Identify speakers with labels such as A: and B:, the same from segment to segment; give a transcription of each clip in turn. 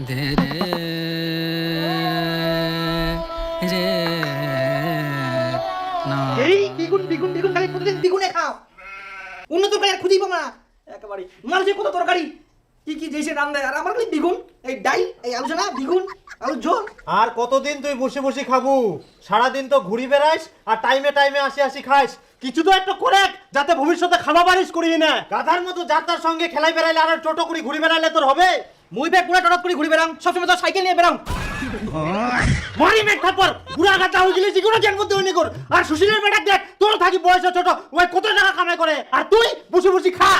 A: ধে রে রে না।
B: এই দ্বিগুণ দ্বিগুণ দ্বিগুণ খালি প্রতিদিন দ্বিগুণে খাও। অন্য তরকারি আর খুঁজেই পাবো না একেবারে। মানুষের কত তরকারি কি কি যেসে রান দেয়, আর আমার খালি দ্বিগুণ। এই ডাই, এই আলোচনা দ্বিগুণ, আলুর ঝোল।
C: আর কতদিন তুই বসে বসে খাবো? সারাদিন তো ঘুরি বেড়াইস আর টাইমে টাইমে আসি আসি খাইস। কিছু তো একটা করে যাতে ভবিষ্যতে খাওয়া বাড়িস করিয়ে না। গাধার মতো যাত্রার সঙ্গে খেলাই বেড়াইলে আর টোটো করে ঘুরি বেড়াইলে তোর হবে?
B: মুই ব্যাগ পুরা টটক করে ঘুরে বেড়াম, সবসময় তো সাইকেল নিয়ে বেড়াম।
C: মারি মেঘ থাপর বুড়া গাধা হয়ে গেলে যেগুলো জ্ঞান মধ্যে হইনি কর। আর সুশীলের বেটা দেখ, তোর থাকি বয়স ছোট, ওই কত টাকা কামাই করে আর তুই বসে বসে খা।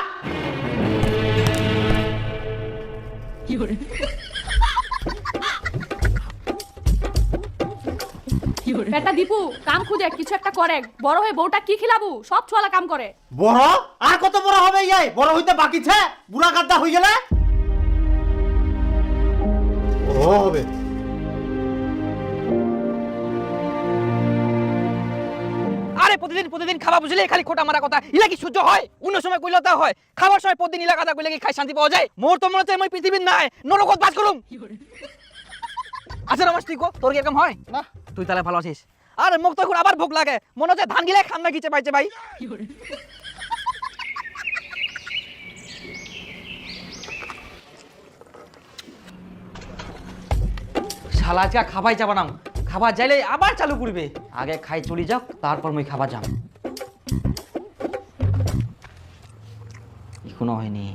D: বেটা দীপু কাম খুঁজে কিছু একটা করে, বড় হয়ে বউটা কি খিলাবু? সব ছোয়ালা কাম করে।
C: বড় আর কত বড় হবে? ইয়াই বড় হইতে বাকি ছে, বুড়া গাধা হয়ে গেলে ও হবে।
B: আরে প্রতিদিন প্রতিদিন খাওয়া বুঝলে খালি খোটা মারা কথা, ইলা কি সহ্য হয়? অন্য সময় কইলে তা হয়, খাবার সময় প্রতিদিন ইলা কথা কইলে কি খাই শান্তি পাওয়া যায়? মোর তো মনে হচ্ছে মই পৃথিবীর নাই নরকত বাস করুম। আচ্ছা রমাস তুই কো, তোর কি এরকম হয় না? তুই তাহলে ভালো আছিস? আরে মুখ তো এখন আবার ভোগ লাগে, মনে হচ্ছে ধান গিলে খান না গিছে পাইছে ভাই। শালা আজকে খাবাই যাবা না, খাবার যাইলে আবার চালু করবে। আগে খাই চলি যাক, তারপর মই খাবার যাম। এখনো হয়নি।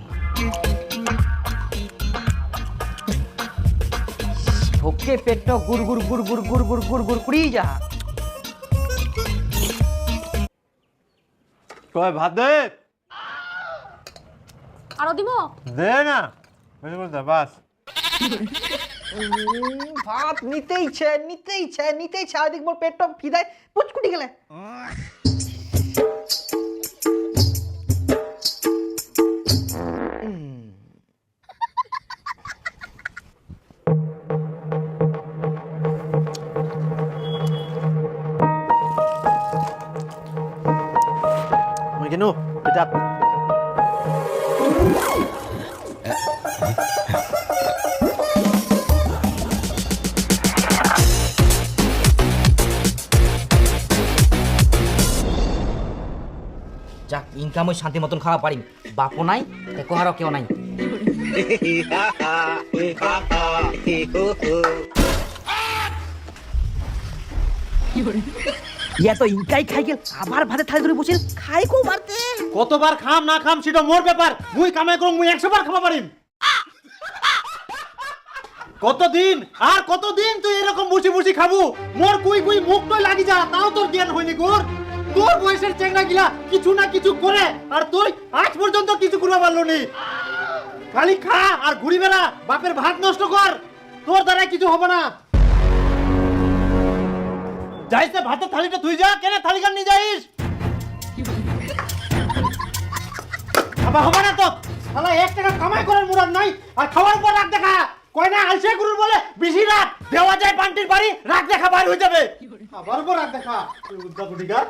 B: ভোকে পেটটা গুড় গুড় গুড় গুড় গুড় গুড় গুড় গুড় কুড়ি যা।
C: কয় ভাত দে।
D: আরো দিমো?
C: দে না, বেশি করে দে বাস।
B: ভাত নিতেই ইচ্ছে নিতেই ইচ্ছে নিতেই ইচ্ছে, আর দেখ মোর পেটটা খিদায় পুচকুটি গেলে।
C: মই কেনো এটা
B: যাক ইনকাম ওই শান্তি মতন খাওয়া পারিম, বাপও নাই দেখো আরও কেউ নাই। ইয়া তো ইনকাই খাই গেল, আবার ভাতে থালি ধরে বসে খাই কো মারতে।
C: কতবার খাম না খাম সেটা মোর ব্যাপার। মুই কামাই করুম, মুই 100 বার খাওয়া পারিম। কতদিন আর কতদিন তুই এরকম বসে বসে খাবো? মোর কুই কুই মুখ তো লাগি যা, তাও তোর জ্ঞান হয়নি গোর। তোর বয়সের চেংড়া গিলা কিছু না কিছু করে, আর তুই আজ পর্যন্ত কিছু করতে পারলো নি। খালি খা আর ঘুরি বেড়া, বাপের ভাত নষ্ট কর, তোর দ্বারা কিছু হবে না। যাইতে ভাতের থালিটা তুই যা, কেন থালি কান নিয়ে যাইস? খাবা হবে না তো, শালা 1 টাকা কামাই করার মুরাদ নাই আর খাওয়ার উপর রাগ দেখা। কয় না আলসে গুরুর বলে বেশি রাত দেওয়া যায় পান্টির বাড়ি, রাগ দেখা বাইর হয়ে যাবে। খাবার উপর রাগ দেখা উদ্দাকুটিকা।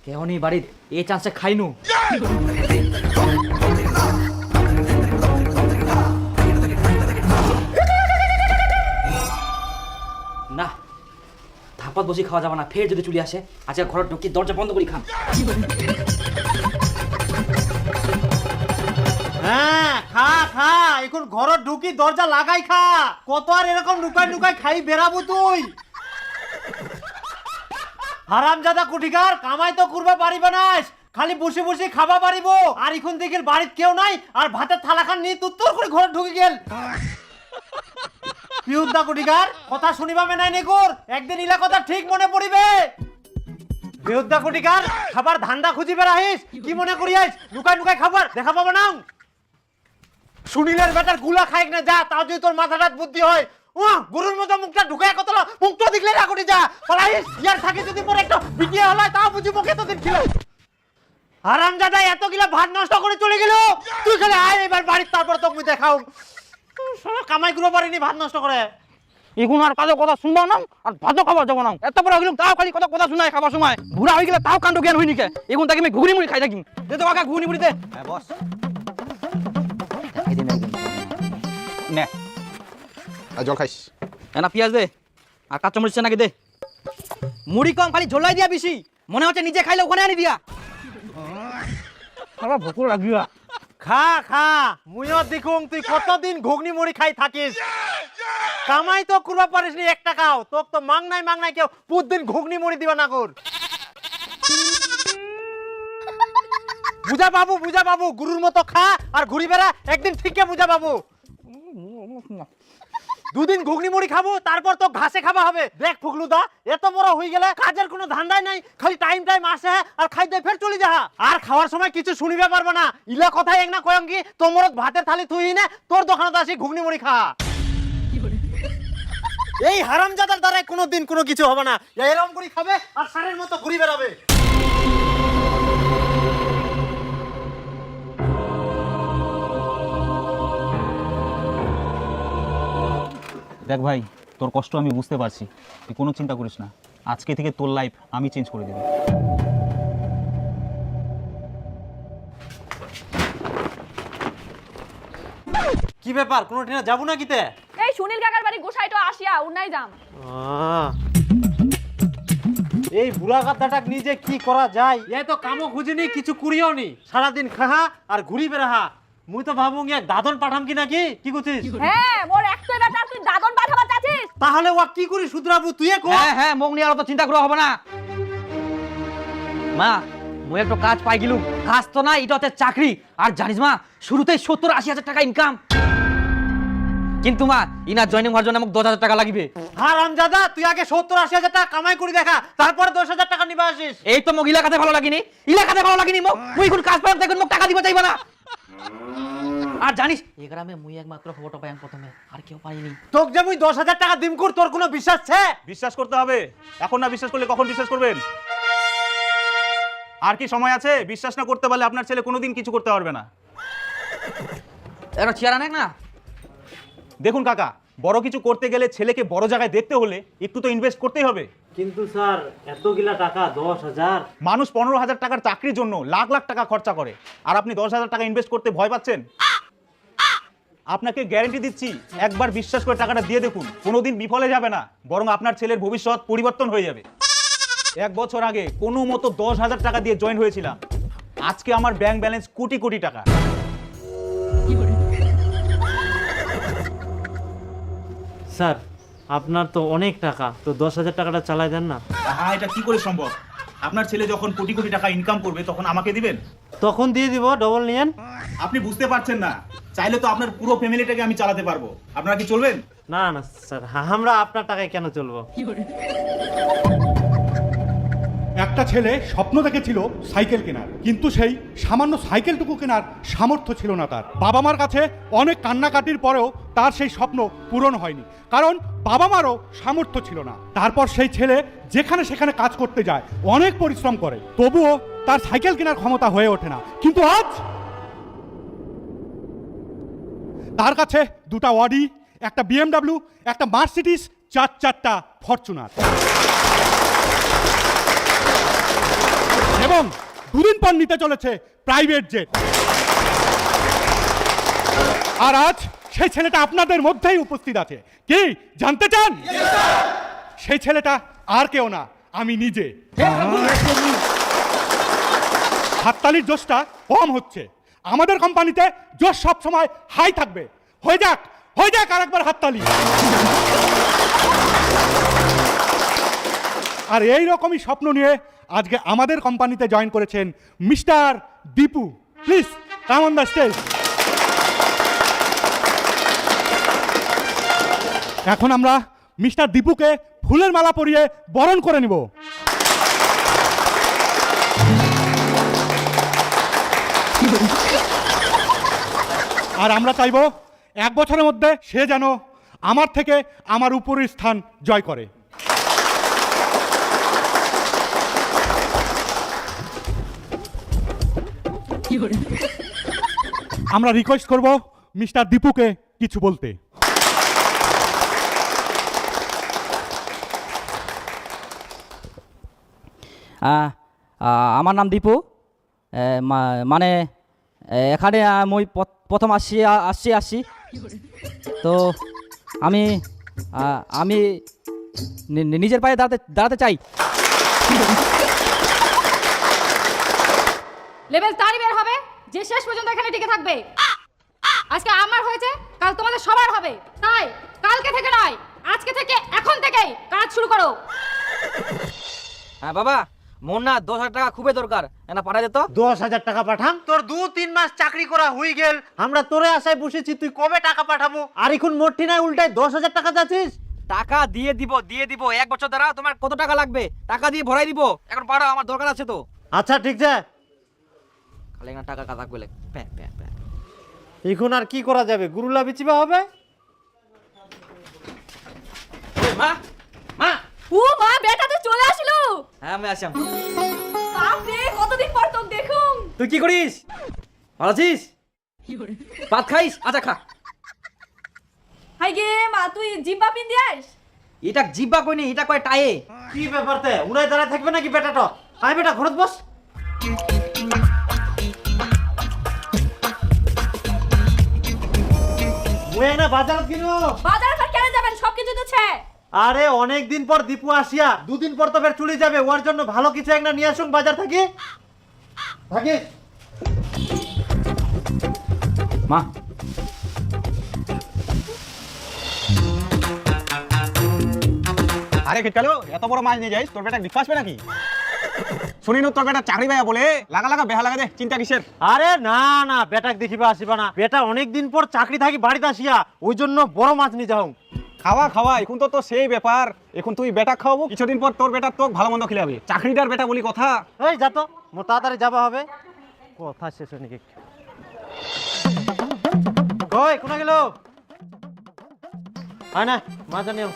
B: কেউ নেই বাড়ির, এই চান্সে খাইনু। না ধাপাত বসে খাওয়া যাবে না, ফের যদি চলে আসে আজকে ঘরের ঢুকি দরজা বন্ধ করি খাম।
C: হ্যাঁ খা খা, এখন ঘর ঢুকি দরজা লাগাই খা। কত আর এরকম লুকাই লুকাই খাই বেরাবো তুই? হারামজাদা কুঠিকার, কামাই তো করবা পারিবে না, খালি বসে বসে খাবা পারিব। আর এখন দেখেন বাড়িতে কেউ নাই আর ভাতের থালাখান নিয়ে তুত্তর করে ঘরে ঢুকে গেল। পিউদা কুঠিকার কথা শুনিবা মেনাই নেকুর, একদিন ইলা কথা ঠিক মনে পড়িবে। বেউদ্দা কুঠিকার খাবার ধান্দা খুঁজি বেড়াইস, কি মনে করিয়াস লুকাই লুকাই খাবার দেখা পাবো না? সুনীলের বেটার গুলা খাইক না যা, তাও যদি তোর মাথাটা বুদ্ধি হয়। গরুর মতো মুখটা ঢুকায় কত মুখটা দেখলে রাখুনি যা পলাইস। ইয়ার থাকে যদি মোর একটা বিটিয়া হলায় তাও বুঝি মুখে তো দিন ছিল। হারামজাদা এত গিলা ভাত নষ্ট করে চলে গেল। তুই খালি আয় এবার বাড়ির, তারপর তোকে দেখাও। কামাই গুলো পারিনি ভাত নষ্ট করে।
B: এখন আর কাজে কথা শুনবা না আর ভাতও খাবার যাবো না এত বড় হইলাম তাও খালি কথা শোনায় খাবার সময় বুড়া হয়ে গেলে তাও কাণ্ড জ্ঞান হয়নি কে এখন তাকে আমি ঘুগনি মুড়ি খাই থাকি দে তো কাকা ঘুগনি মুড়ি দে
C: হ্যাঁ বস
B: নে
E: জল খাইস
B: এনা পেঁয়াজ দে আর কাঁচামরিচ নাকি দে মুড়ি কম খালি ঝোলাই দিয়া বেশি মনে হচ্ছে নিজে খাইলে ওখানে আনি দিয়া খাবার ভোক লাগিয়া
C: খা খা মুইও দেখুন তুই কতদিন ঘুগনি মুড়ি খাই থাকিস কামাই তো করবা পারিস নি 1 টাকাও তোক তো মাং নাই কেউ প্রতিদিন ঘুগনি মুড়ি দিবা না কর বুঝা বাবু গুরুর মতো খা আর ঘুরি বেড়া একদিন ঠিকই বুঝা বাবু দুদিন ঘুগনি মুড়ি খাবো তারপর তো ঘাসে খাওয়া হবে দেখ ফুগলুদা এত বড় হয়ে গেলে কাজের কোনো ধান্দাই নাই খালি টাইম আসে আর খাই দিয়ে ফের চলে যাহা আর খাওয়ার সময় কিছু শুনিবে পারবে না ইলা কথাই এক না কয়ং কি তোমর ভাতের থালি তুই না তোর দোকানে আসি ঘুগনি মুড়ি খা এই হারামজাদার দ্বারা কোনোদিন কোনো কিছু হবে না এরকম করে খাবে আর সারের মতো ঘুরি বেড়াবে
F: দেখ ভাই তোর কষ্ট আমি বুঝতে পারছি তুই কোনো চিন্তা করিস না আজকে থেকে তোর লাইফ আমি চেঞ্জ করে দেব
C: কি ব্যাপার কোনো ঠিনা যাবো না কিতে
D: এই সুনীল কাকার বাড়ি গোসাইটো আসিয়া উনাই যাম
C: এই বুড়া গাদাটাক নিজে কি করা যায় এই তো কামও খুঁজিনি কিছু করিও নি সারাদিন খাহা আর ঘুরি বেড়াহা মুই তো ভাবুং এক দাদন পাঠাম কি নাকি কি করছিস
D: হ্যাঁ মোর একটাই বেটা তুই দাদন পাঠাবা চাচ্ছিস
C: তাহলে ও কি করি শুধরাবু তুই কো
B: হ্যাঁ মুখ নিয়ে আর তো চিন্তা করা হবে না মা মুই একটা কাজ পাই গেলুম কাজ তো না এটা হচ্ছে চাকরি আর জানিস মা শুরুতেই 70-80 হাজার টাকা ইনকাম কিন্তু মা ইনা জয়েনিং হওয়ার জন্য আমাকে 10,000 টাকা লাগবে
C: হারামজাদা তুই আগে 70-80 হাজার টাকা কামাই করে দেখা তারপরে 10,000 টাকা নিবা আসিস
B: এই তো মোক ইলাকাতে ভালো লাগিনি মুই কোন কাজ পাই দেখুন মোক টাকা দিব চাইবা না আর জানিস এই গ্রামে মুই একমাত্র ফটো পাই প্রথমে আর কেউ পাইনি
C: তোক যে মুই 10,000 টাকা দিম কর তোর কোনো বিশ্বাস আছে
F: বিশ্বাস করতে হবে এখন না বিশ্বাস করলে কখন বিশ্বাস করবেন আর কি সময় আছে বিশ্বাস না করতে পারলে আপনার ছেলে কোনোদিন কিছু করতে পারবে না
B: এরা চেয়ারা না
F: দেখুন কাকা বড় কিছু করতে গেলে ছেলেকে বড় জায়গায় দেখতে হলে একটু তো ইনভেস্ট করতেই হবে
C: কিন্তু স্যার এতগুলা টাকা 10,000
F: মানুষ 15,000 টাকার চাকরির জন্য লাখ লাখ টাকা খরচা করে আর আপনি 10,000 টাকা ইনভেস্ট করতে ভয় পাচ্ছেন আপনাকে গ্যারান্টি দিচ্ছি একবার বিশ্বাস করে টাকাটা দিয়ে দেখুন কোনোদিন বিফলে যাবে না বরং আপনার ছেলের ভবিষ্যৎ পরিবর্তন হয়ে যাবে 1 বছর আগে কোনো মতো 10,000 টাকা দিয়ে জয়েন হয়েছিলাম আজকে আমার ব্যাংক ব্যালেন্স কোটি কোটি টাকা
C: স্যার আপনার তো অনেক টাকা তো 10,000 টাকাটা চালাই দেন না
F: হ্যাঁ এটা কি করে সম্ভব আপনার ছেলে যখন কোটি কোটি টাকা ইনকাম করবে তখন আমাকে দিবেন
C: তখন দিয়ে দিব ডবল নিয়েন
F: আপনি বুঝতে পারছেন না চাইলে তো আপনার পুরো ফ্যামিলিটাকে আমি চালাতে পারবো আপনারা কি চলবেন
C: না না স্যার আমরা আপনার টাকায় কেন চলবো
G: একটা ছেলে স্বপ্ন দেখেছিল সাইকেল কেনার কিন্তু সেই সামান্য সাইকেলটুকু কেনার সামর্থ্য ছিল না তার বাবা মার কাছে অনেক কান্নাকাটির পরেও তার সেই স্বপ্ন পূরণ হয়নি কারণ বাবা মারও সামর্থ্য ছিল না তারপর সেই ছেলে যেখানে সেখানে কাজ করতে যায় অনেক পরিশ্রম করে তবুও তার সাইকেল কেনার ক্ষমতা হয়ে ওঠে না কিন্তু আজ তার কাছে 2টা অডি একটা BMW একটা মার্সিডিজ 4টা ফরচুনার এবং 2 দিন পর নিতে চলেছে প্রাইভেট জেট আর আজ সেই ছেলেটা আপনাদের মধ্যেই উপস্থিত আছে কি জানতে চান সেই ছেলেটা আর কেউ না আমি নিজে হাততালির জোশটা কম হচ্ছে আমাদের কোম্পানিতে জোশ সব সময় হাই থাকবে হয়ে যাক আরেকবার হাততালি আর এই রকমই স্বপ্ন নিয়ে আজকে আমাদের কোম্পানিতে জয়েন করেছেন mister Dipu please come on the stage এখন আমরা মিস্টার দীপুকে ফুলের মালা পরিয়ে বরণ করে নিব আর আমরা চাইব 1 বছরের মধ্যে সে যেন আমার থেকে আমার উপরের স্থান জয় করে আমরা রিকোয়েস্ট করব মিস্টার দীপুকে কিছু বলতে
A: আমার নাম দীপু মানে এখানে মই প্রথম আসছি তো আমি আমি নিজের পায়ে দাঁড়াতে চাই।
D: লেভেল তারই বের হবে যে শেষ পর্যন্ত এখানে টিকে থাকবে। আজকে আমার হয়েছে, কাল তোমাদের সবার হবে, তাই কালকে থেকে নয়, আজকে থেকে, এখন থেকেই কাজ শুরু করো।
B: হ্যাঁ বাবা, মোর না 10,000 টাকা খুবই দরকার, না পাঠা যেত।
C: 10,000 টাকা পাঠাম? তোর 2-3 মাস চাকরি করা হয়ে গেল, আমরা তোরে আশায় বসেছি, তুই কবে টাকা পাঠাবো? আর এখন মোটটি নাই উল্টায় 10,000 টাকা যাচ্ছিস।
B: টাকা দিয়ে দিব 1 বছর দ্বারা। তোমার কত টাকা লাগবে? টাকা দিয়ে ভরাই দিব, এখন পাঠাও, আমার দরকার আছে তো।
C: আচ্ছা ঠিক আছে,
B: খালি না টাকা কাটা বলে
C: এখন আর কি করা যাবে? গুরুলা বিচিবা হবে।
B: মা মা,
D: ও মা, বেটা তো চলে আসলো।
B: হ্যাঁ আমি আসলাম।
D: বাপ রে, কতদিন পর তোকে দেখুম।
B: তুই কি করিস? ভালো আছিস? ভাত খাইস? আচ্ছা খা।
D: হাই গে মা, তুই জিব্বা পিন দিয়াস?
B: এটা জিব্বা কই নি, এটা কয় টায়ে।
C: কি ব্যাপারতে উড়াই দাঁড়ায় থাকবে নাকি বেটাটা? আয় বেটা ঘরত বস। মুই না বাজার কিনো।
D: বাজারে তো কেন যাবেন, সবকিছু তো ছে।
C: আরে অনেক দিন পর দীপু আসিয়া, 2 দিন পর তো ফের চলে যাবে, ওর জন্য ভালো কিছু একটা নিয়ে আসুন বাজার থেকে। থাকিস
B: মা,
E: আরে খিটকালো, এত বড় মাছ নিয়ে যাইস, তোর বেটা ডিফ আসবে নাকি? শুনি তোর বেটা চাকরি ভাইয়া বলে, লাগা বেহা লাগা দে, চিন্তা কিসের?
C: আরে না না, বেটাক দেখিবা আসিবা না, বেটা অনেক দিন পর চাকরি থাকি বাড়িতে আসিয়া, ওই জন্য বড় মাছ নিয়ে যাও।
E: খাওয়া এখন তো সেই ব্যাপার, এখন তুই বেটা খাওয়াবো, কিছুদিন পর তোর বেটা তোকে ভালো মন্দ খিলাবে। চাকরিটার বেটা বলি কথা।
C: এই যা তো, মোর তাড়াতাড়ি যাবা হবে, কথা শেষ হয় নাকি? কই কোনা গেল? আয় না মাছ নিও।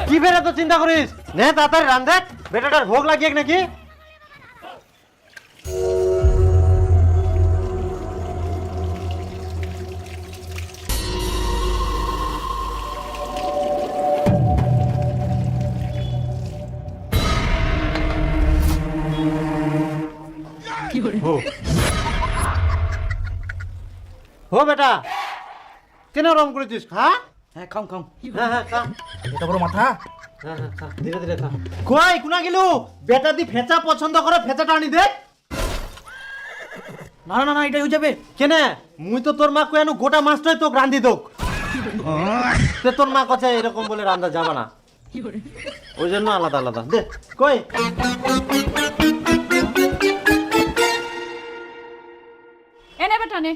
C: কি বেড়া তো চিন্তা করিস? নে তাড়াতাড়ি রান্ধে, বেটাটার ভোগ লাগিয়ে নাকি? ও বেটা, কেন রং করেছিস? হ্যাঁ
B: হ্যাঁ খাও খাও।
C: হ্যাঁ হ্যাঁ খা।
B: এত বড় মাথা।
C: হ্যাঁ হ্যাঁ খা, ধীরে ধীরে খা। কই কোনা গেলু? বেটা দি ফেচা পছন্দ করে, ফেচাটা আনি দে।
B: না না না, এটাই হয়ে যাবে।
C: কেনে মুই তো তোর মা কয়ানো গোটা মাছটাই তোকে রান্ধি দোক, তে তোর মা কাছে এরকম বলে রান্ধা যাবে না, ওই জন্য আলাদা আলাদা দে। কই
D: এনে বেটা নে।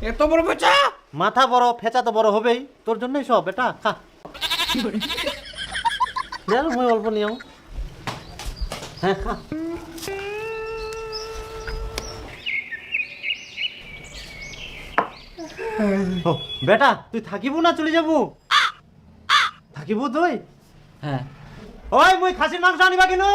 B: এত বড় বেচা।
C: মাথা বড়, ফেচা তো বড় হবেই, তোর জন্যই সব। বেটা খা। দেখ মুই অল্প নিও। হ্যাঁ খা। ও, বেটা তুই থাকিব না চলে যাবো? থাকিব তুই?
B: হ্যাঁ।
C: ওই মুই খাসির মাংস আনিবা কিনো?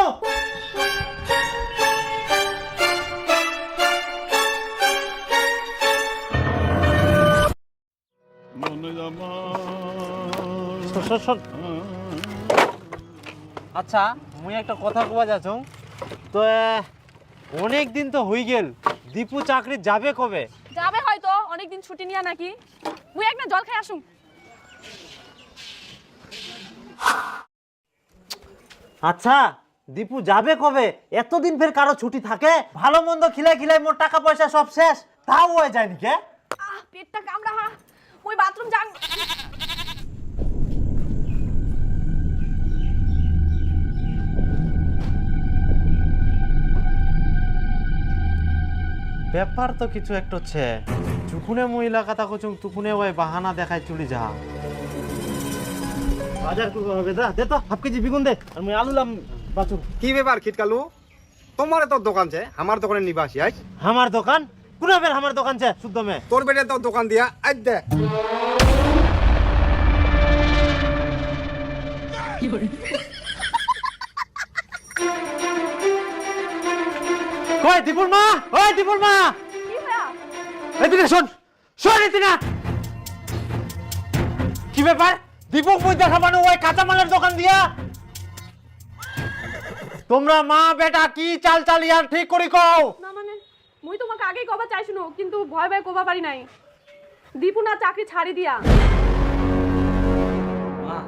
C: আচ্ছা মুই একটা কথা কবা যাচ্ছ তো, অনেক দিন তো হই গেল, দীপু চাকরি যাবে কবে?
D: যাবে হয়তো অনেকদিন ছুটি নিয়া নাকি। মুই একটা জল খাই আসুম।
C: আচ্ছা দীপু যাবে কবে? এতদিন ফের কারো ছুটি থাকে? ভালো মন্দ খিলাই খিলাই মোর টাকা পয়সা সব শেষ, তাও হয়ে যায় নাকি?
D: পেটটা কামড়া, মুই বাথরুম যাং।
C: ব্যাপার তো কিছু একটা হচ্ছে, চুকুনে মহিলা কথা কচুং, তুকুনে ওই বাহানা দেখায় চলে যা। বাজার করতে হবে, দে তো 1/2 কেজি বেগুন দে, আর মুই আলু লাম বাচু।
E: কি ব্যাপার খিটকালু, তোমার তো দোকান আছে, আমার দোকানে নিবাসী আজ।
C: আমার দোকান? কোনা বের আমার দোকান আছে শুদ্ধ মে?
E: তোর বেটে তো দোকান দিয়া আজ দে।
C: ওই দীপুর মা, ওই দীপুর মা, এদিকে শোন, শোন এদিকে। কি ব্যাপার? দীপক মুই দেখা মানে ওই কাঁচামালের দোকান দিয়া? তোমরা মা বেটা কি চাল চালিয়ার ঠিক করি কও।
H: না মানে মুই তোমাকে আগেই কবা চাইছিনো কিন্তু ভয় ভয় কবা পারি নাই। দীপু না চাকরি ছাড়ি দিয়া।
A: মা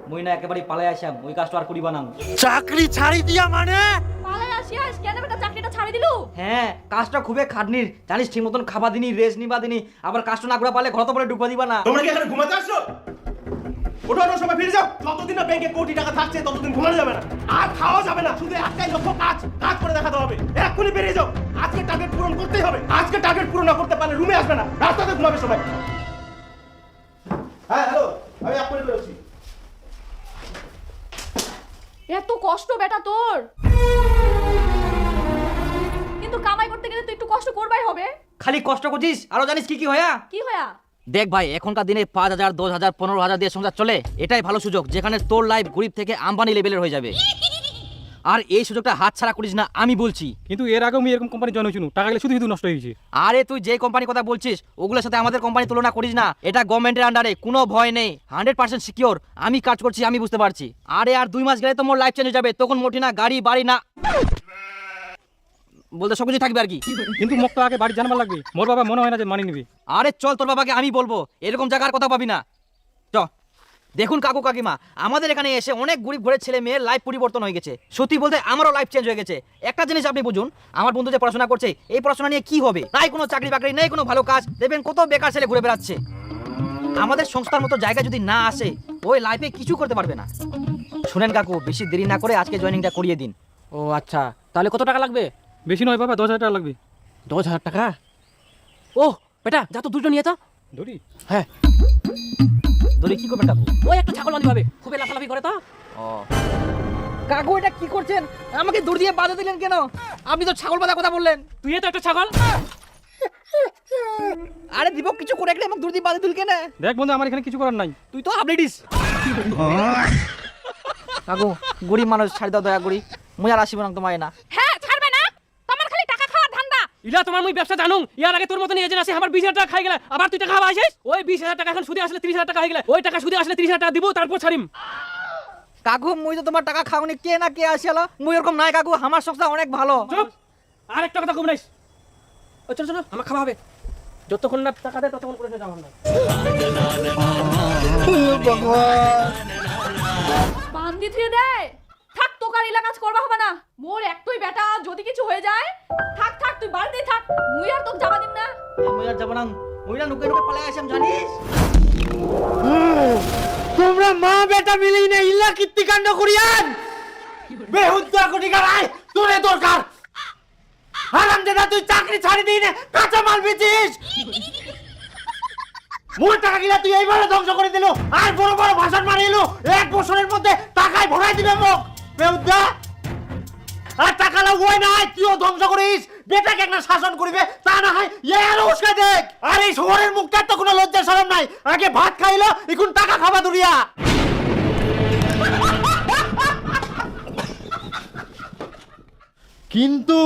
A: মুই না একেবারে পালাই আসাম, ওই কাজটা আর করিবা না।
C: চাকরি ছাড়ি দিয়া মানে?
H: পালাই আসিয়াস কেন বেটা চাকরিটা ছাড়ি দিলু?
A: হ্যাঁ, কাজটা খুবই খাটনির জানিস, ঠিক মতন খাবা দিনি, রেস্ট নিবা দিনি, আবার কাজটা না করে পারলে ঘর তো পরে ঢুকবা দিবা না।
E: তোমরা কি এখানে ঘুমাতে আসছো? ওঠো ওঠো, সবাই ফিরে যাও। যতদিন না ব্যাংকে কোটি টাকা থাকছে ততদিন ঘুমানো যাবে না, আর খাওয়া যাবে না, শুধু একটাই লক্ষ্য, কাজ কাজ করে দেখাতে হবে। এক্ষুনি বেরিয়ে যাও, আজকে টার্গেট পূরণ করতেই হবে। আজকে টার্গেট পূরণ না করতে পারলে রুমে আসবে না, রাস্তাতে ঘুমাবে সবাই। হ্যাঁ হ্যালো, আমি এক্ষুনি বেরোচ্ছি।
H: এত কষ্ট বেটা তোর, কিন্তু কামাই করতে গেলে তো একটু কষ্ট করবাই হবে।
A: খালি কষ্ট করছিস, আরো জানিস কি কি হয়া?
H: কি হয়া?
A: দেখ ভাই, এখনকার দিনে 5,000, 10,000, 15,000 দিয়ে সংসার চলে, এটাই ভালো সুযোগ, যেখানে তোর লাইফ গরিব থেকে আম্বানি লেভেলের হয়ে যাবে। আর এই সুযোগটা হাতছাড়া করিস না, আমি বলছি।
I: কিন্তু এর আগেও আমি এরকম কোম্পানি জয়েন হয়েছিল, টাকা গেলে শুধু শুধু নষ্ট হয়ে গেছে।
A: আরে তুই যে কোম্পানির কথা বলছিস ওগুলোর সাথে আমাদের কোম্পানি তুলনা করিস না, এটা গভর্নমেন্টের আন্ডারে, কোনো ভয় নেই, 100% সিকিওর। আমি কাজ করছি, আমি বুঝতে পারছি। আরে আর 2 মাস গেলে তো মোর লাইফ চেঞ্জ হয়ে যাবে, তখন মোটি না গাড়ি বাড়ি না বলতে সব কিছু থাকবে আর কি।
I: কিন্তু মোক তো আগে বাড়ি জানবার লাগবে, মোর বাবা মনে হয় না যে মানি নিবে।
A: আরে চল, তোর বাবাকে আমি বলবো, এরকম জায়গার কথা পাবি না। চ দেখুন কাকু কাকিমা, আমাদের এখানে এসে অনেক গরিব ঘরের ছেলে মেয়ের লাইফ পরিবর্তন হয়ে গেছে। সত্যি বলতে আমারও লাইফ চেঞ্জ হয়ে গেছে। একটা জিনিস আপনি বুঝুন, আমার বন্ধু যে পড়াশোনা করছে, এই পড়াশোনা নিয়ে কি হবে? নাই কোনো চাকরি বাকরি, নেই কোনো ভালো কাজ, দেখবেন কত বেকার ছেলে ঘুরে বেড়াচ্ছে। আমাদের সংস্থার মতো জায়গা যদি না আসে, ওই লাইফে কিছু করতে পারবে না। শুনেন কাকু, বেশি দেরি না করে আজকে জয়েনিংটা করিয়ে দিন।
J: ও আচ্ছা, তাহলে কত টাকা লাগবে?
I: বেশি নয় বাবা, 10,000 টাকা লাগবে।
J: 10,000 টাকা? ও বেটা, যা তো দুটো নিয়ে যা।
I: ধরি?
J: হ্যাঁ,
A: ধরে কি করবেন কাকু?
J: ওই একটা ছাগল বাঁধি হবে, খুবই লাফালাফি করে তো।
A: ও কাকু, এটা কি করছেন? আমাকে দূর দিয়ে বাধা দিলেন কেন? আপনি তো ছাগল বাঁধার কথা বললেন।
J: তুই তো একটা ছাগল।
A: আরে দীপক কিছু করে একটা আমাকে দূর দিয়ে বাধা দিল কেন?
I: দেখ বন্ধু, আমার এখানে কিছু করার নাই।
A: তুই তো আপডেটিস। কাকু, গরিব মানুষ ছাড়ি দাও দয়া করি, মুই আর আসিব না তোমায় না।
D: হ্যাঁ ছাড়বে না, তোমার খালি টাকা খাওয়ার ধান্দা।
J: ইলা তোমার মুই ব্যবসা জানুম, ইয়ার আগে তোর মতন এজেন্ট আছে আমার 20,000 টাকা খাই গেলে, আবার তুই টাকা পাইছিস। ওই 20,000 টাকা এখন সুদে আসলে 30,000 টাকা হয়ে গেলে, ওই টাকা সুদে আসলে 30,000 টাকা দিব, তারপর ছাড়িম।
A: কাকু, মুই তো তোমার টাকা খাওনি, কে না কে আসিল, মুই এরকম নাই কাকু, আমার সংস্থা অনেক ভালো।
J: চুপ, আর একটা কথা কম নাইস। ও চল চল, আমার খাওয়া হবে, যতক্ষণ না টাকা দেয় ততক্ষণ করে যাবো না।
H: বান্দি থুয়ে দে। থাক, তোকার এলাকা কাজ করবা হবে না। মোর একটুই বেটা, যদি কিছু হয়ে যায়, থাক থাক, তুই বাড়িতেই থাক, মুই আর তোকে যাবা দিম না।
A: মুই আর যাব না, মুই না লুকে লুকে পালাই আসিম জানিস।
C: তোমরা মা বেটা মিলেই না ইল্লা কীর্তিকাণ্ড করিয়ান। বেহুদ্দা কোটি গায় তোরে দরকার। হারামজাদা, তুই চাকরি ছাড়ি দিই না, কাঁচা মাল বেচিস। মোর টাকা গিলা তুই এইবারে ধ্বংস করে দিল, আর বড় বড় ভাষণ মারিল। 1 বছরের মধ্যে টাকায় ভরাই দিবে মুখ। বেহুদ্দা, আর টাকা লাগবে না, তুইও ধ্বংস করিস। বেটাকে একটা শাসন করিবে, তা না হয় আরো উস্কাই দেখ। আর এই শহরের মুখটার তো কোনো লজ্জা শরম নাই। আগে ভাত খাইলো, এখন টাকা খাবা দুরিয়া। কিন্তু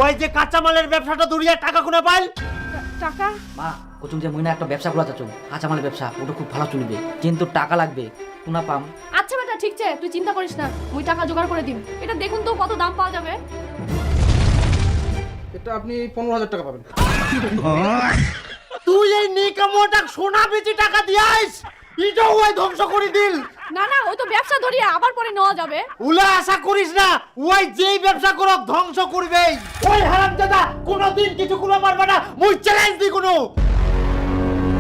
C: ওই যে কাঁচামালের ব্যবসাটা দুরিয়া টাকা কোনে পাইল?
H: টাকা?
A: মা কুচুম যে মুই না একটা ব্যবসা খোলা চাচ্ছু, কাঁচামালের ব্যবসা, ওটা খুব ভালো চলবে, কিন্তু টাকা লাগবে, কোনা পাম?
H: আচ্ছা বেটা, ঠিক আছে, তুই চিন্তা করিস না, মুই টাকা জোগাড় করে দিম। এটা দেখুন তো কত দাম পাওয়া যাবে।
B: এটা আপনি 15,000 টাকা পাবেন।
C: তুই এই নিকামোটা সোনা বেচি টাকা দিয়াইস, এটাও ওই ধ্বংস করে দিল।
H: না না, ওই তো ব্যবসা ধরিয়া আবার পরে নেওয়া যাবে।
C: উলা আশা করিস না, ওই যেই ব্যবসা করো ধ্বংস করবে। ওই হারামজাদা কোনোদিন কিছু কোনো পারবে না, মুই চ্যালেঞ্জ দি কোনো।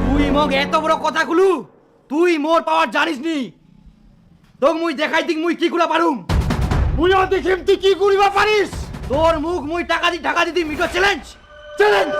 A: তুই মগ এত বড় কথাগুলো, তুই মোর পাওয়ার জানিস নি। তোক মুই দেখাই দিক মুই কি গুলা পারুম।
C: মুইও দেখিম তুই কি করিবা পারিস।
A: তোর মুখ মুই টাকা দি ঢাকা দিতি, মিটো চ্যালেঞ্জ।
C: চ্যালেঞ্জ।